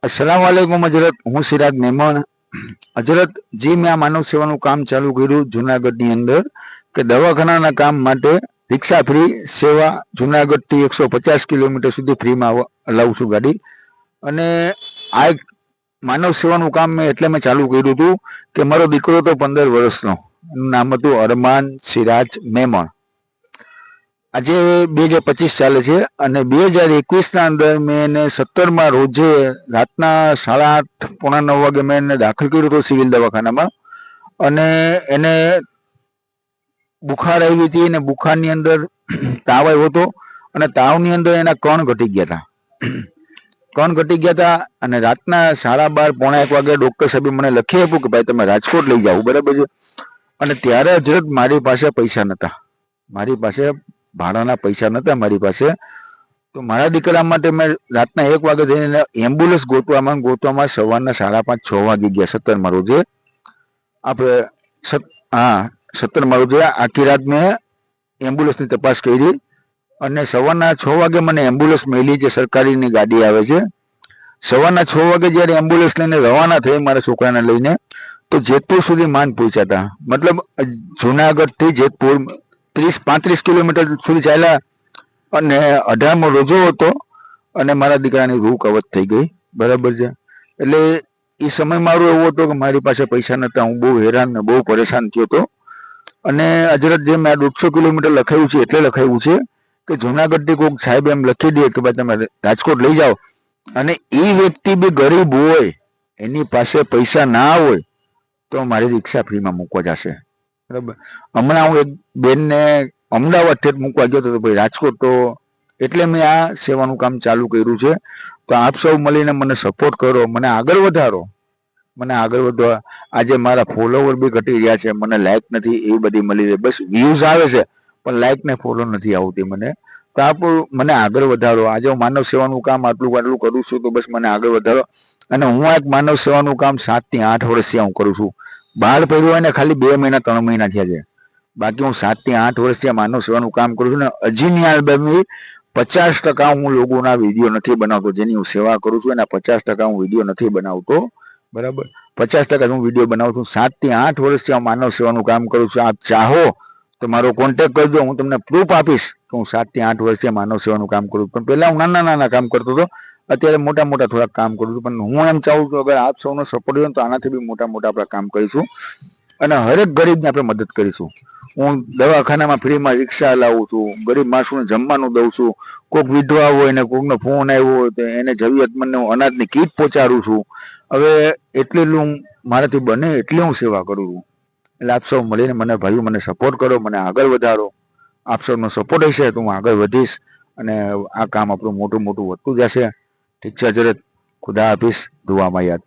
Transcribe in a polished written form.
अस्सलाम वालेकुम हजरत, हूँ सिराज मेमन। हजरत जी, मैं आ मानव सेवानुं काम चालू कर्युं जूनागढ़नी अंदर के दवाखानाना काम माटे रिक्शा फ्री सेवा जूनागढ़ थी 150 किलोमीटर सुधी फ्री में हलाવું છું ગાડી। અને આ એક માનવ સેવાનું કામ મેં એટલે મેં ચાલુ કર્યું હતું કે મારો દીકરો તો 15 વર્ષનો, એનું નામ હતું અરમાન સિરાજ મેમણ। આજે 2025 ચાલે છે અને 2021 અંદર મેં એને 17 રોજે રાતના 8:30 પોણા 9 વાગે મેં એને દાખલ કર્યો હતો સિવિલ દવાખાનામાં। અને એને બુખાર આવી હતી અને બુખારની અંદર તાવ આવ્યો હતો અને તાવની અંદર એના કણ ઘટી ગયા હતા। કણ ઘટી ગયા હતા અને રાતના 12:30 પોણા 1 વાગે ડૉક્ટર સાહેબે મને લખી આપ્યું કે ભાઈ તમે રાજકોટ લઈ જાઓ, બરાબર છે। અને ત્યારે હજરત મારી પાસે પૈસા નહોતા, મારી પાસે ભાડાના પૈસા નહોતા મારી પાસે। તો મારા દીકરા માટે મેં રાતના 1 વાગે જઈને એમ્બ્યુલન્સ ગોતવામાં સવારના 5:30 6 વાગી ગયા 17 રોજે। આપણે 17 રોજે આખી રાત મેં એમ્બ્યુલન્સની તપાસ કરી અને સવારના 6 વાગે મને એમ્બ્યુલન્સ મળી, જે સરકારીની ગાડી આવે છે। સવારના 6 વાગે જ્યારે એમ્બ્યુલન્સ લઈને રવાના થઈ મારા છોકરાને લઈને, તો જેતપુર સુધી માંડ પહોંચ્યા હતા। મતલબ જુનાગઢથી જેતપુર 30-35 કિલોમીટર સુધી ચાલ્યા અને 18મો રોજો હતો અને મારા દીકરાની રૂહ કવચ થઈ ગઈ, બરાબર છે। એટલે એ સમય મારો એવો હતો કે મારી પાસે પૈસા નહોતા, હું બહુ હેરાન ને બહુ પરેશાન થયો હતો। અને હજરત જે મેં 150 કિલોમીટર લખાયું છે એટલે લખાયું છે કે જુનાગઢથી કોઈક સાહેબ એમ લખી દે કે ભાઈ તમે રાજકોટ લઈ જાઓ અને એ વ્યક્તિ બી ગરીબ હોય, એની પાસે પૈસા ના હોય તો મારી રિક્ષા ફ્રીમાં મૂકવા જશે, બરાબર। હમણાં હું એક બેનને અમદાવાદ થી મૂકવા ગયો હતો ભાઈ રાજકોટ, તો એટલે મેં આ સેવાનું કામ ચાલુ કર્યું છે। તો આપ સૌ મળીને મને સપોર્ટ કરો, મને આગળ વધારો, મને આગળ વધવા। આજે મારા ફોલોવર બી ઘટી રહ્યા છે, મને લાઈક નથી એવી બધી મળી રહી, બસ વ્યૂઝ આવે છે પણ લાઈક ને ફોલો નથી આવતી મને। તો આપ મને આગળ વધારો। આજે હું માનવ સેવાનું કામ આટલું કરું છું તો બસ મને આગળ વધારો। અને હું આ એક માનવ સેવાનું કામ 7 થી 8 વર્ષથી હું કરું છું। બહાર પડ્યો હોય ને ખાલી 2 મહિના 3 મહિના થયા છે, બાકી હું 7 થી 8 વર્ષથી માનવ સેવાનું કામ કરું છું ને હજી ની આલ્બમની 50% હું લોકોના વિડીયો નથી બનાવતો, જેની હું સેવા કરું છું એના 50% હું વિડીયો નથી બનાવતો, બરાબર। 50% હું વિડીયો બનાવું છું। 7 થી 8 વર્ષથી હું માનવ સેવાનું કામ કરું છું। આપ ચાહો તો મારો કોન્ટેક્ટ કરજો, હું તમને પ્રૂફ આપીશ કે હું 7 થી 8 વર્ષથી માનવ સેવાનું કામ કરું છું। પણ પહેલા હું નાના કામ કરતો હતો, અત્યારે મોટા થોડાક કામ કરું છું। પણ હું એમ ચાહું છું અગર આપ સૌનો સપોર્ટ હોય તો આનાથી બી મોટા આપણે કામ કરીશું અને હરેક ગરીબને આપણે મદદ કરીશું। હું દવાખાનામાં ફ્રીમાં રિક્ષા હલાવું છું, ગરીબ માણસોને જમવાનું દઉં છું, કોઈક વિધવા હોય ને કોઈકનો ફોન આવ્યો હોય તો એને જરૂરિયાતમંદને હું અનાજની કીટ પહોંચાડું છું। હવે એટલી હું મારાથી બને એટલી હું સેવા કરું છું। એટલે આપ સૌ મળીને મને ભાઈઓ મને સપોર્ટ કરો, મને આગળ વધારો। આપ સૌનો સપોર્ટ હશે તો હું આગળ વધીશ અને આ કામ આપણું મોટું વધતું જશે। ઠીક છે હજરત, ખુદા હાફિઝ, દુઆમાં યાદ।